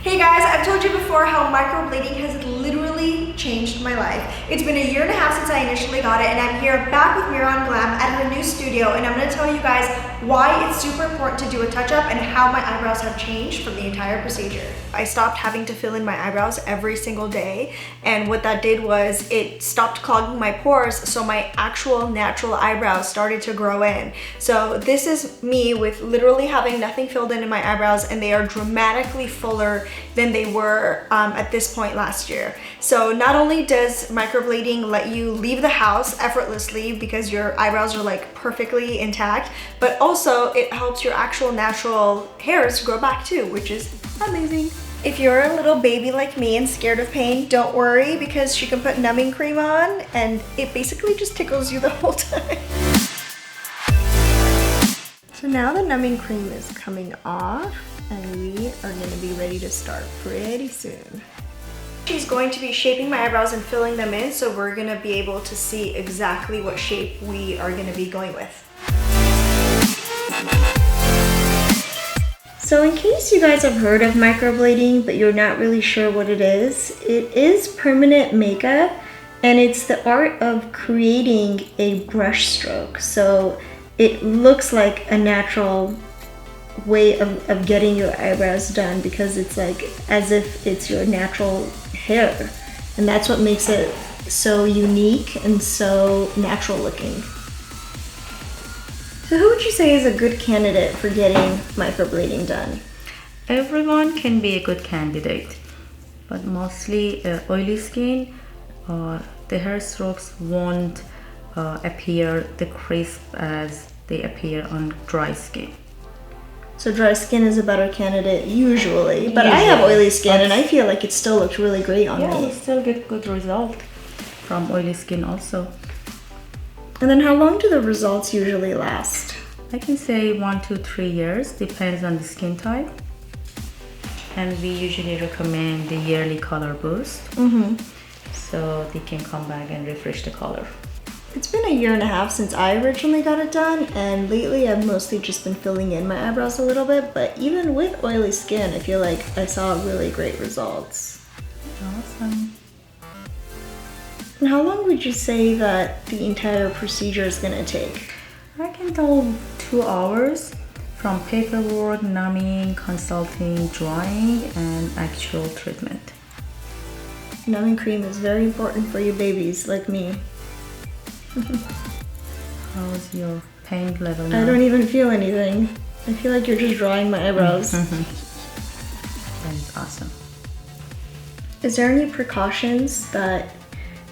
Hey guys, I've told you before how microblading has literally changed my life. It's been a year and a half since I initially got it, and I'm here back with Mehrin Glam at her new studio, and I'm going to tell you guys why it's super important to do a touch-up and how my eyebrows have changed from the entire procedure. I stopped having to fill in my eyebrows every single day, and what that did was it stopped clogging my pores, so my actual natural eyebrows started to grow in. So this is me with literally having nothing filled in my eyebrows, and they are dramatically fuller than they were at this point last year. So not only does microblading let you leave the house effortlessly because your eyebrows are like perfectly intact, but also it helps your actual natural hairs grow back too, which is amazing. If you're a little baby like me and scared of pain, don't worry, because she can put numbing cream on and it basically just tickles you the whole time. So now the numbing cream is coming off and we are going to be ready to start pretty soon. She's going to be shaping my eyebrows and filling them in, so we're going to be able to see exactly what shape we are going to be going with. So in case you guys have heard of microblading but you're not really sure what it is permanent makeup, and it's the art of creating a brush stroke. So it looks like a natural way of getting your eyebrows done because it's like as if it's your natural hair, and that's what makes it so unique and so natural looking. So who would you say is a good candidate for getting microblading done? Everyone can be a good candidate, but mostly oily skin, the hair strokes won't appear the crisp as they appear on dry skin. So dry skin is a better candidate usually, but I have oily skin and I feel like it still looks really great on me. Yeah, we still get good result from oily skin also. And then how long do the results usually last? I can say 1 to 3 years, depends on the skin type. And we usually recommend the yearly color boost, so they can come back and refresh the color. It's been a year and a half since I originally got it done, and lately I've mostly just been filling in my eyebrows a little bit, but even with oily skin, I feel like I saw really great results. Awesome. And how long would you say that the entire procedure is going to take? I can tell 2 hours from paperwork, numbing, consulting, drying, and actual treatment. Numbing cream is very important for you babies like me. How's your pain level now? I don't even feel anything. I feel like you're just drying my eyebrows. That is awesome. Is there any precautions that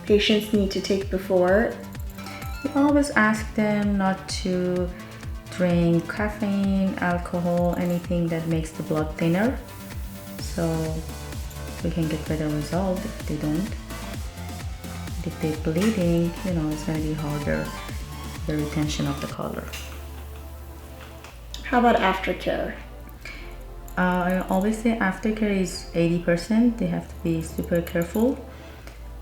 patients need to take before? We always ask them not to drink caffeine, alcohol, anything that makes the blood thinner, so we can get better result if they don't. If they're bleeding, it's going to be harder, the retention of the color. How about aftercare? I always say aftercare is 80%. They have to be super careful.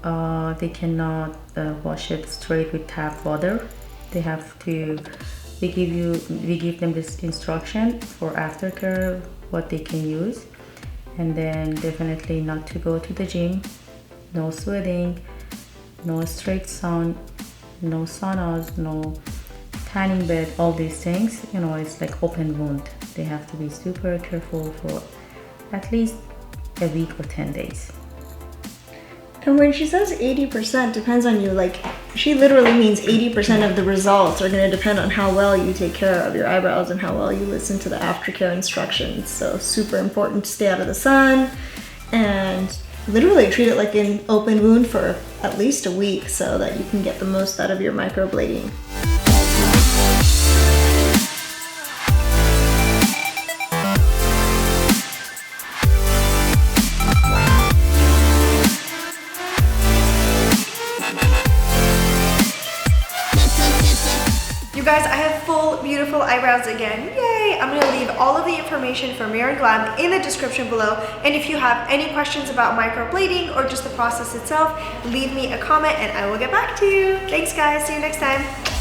They cannot wash it straight with tap water. They have to, we give them this instruction for aftercare, what they can use, and then definitely not to go to the gym, no sweating, no straight sun, no saunas, no tanning bed, all these things. It's like open wound. They have to be super careful for at least a week or 10 days. And when she says 80%, depends on you. Like, she literally means 80% of the results are going to depend on how well you take care of your eyebrows and how well you listen to the aftercare instructions. So super important to stay out of the sun and literally treat it like an open wound for at least a week so that you can get the most out of your microblading. You guys, I have full, beautiful eyebrows again. Yay! I'm gonna leave all of the information for Mehrin Glam in the description below. And if you have any questions about microblading or just the process itself, leave me a comment and I will get back to you. Thanks guys, see you next time.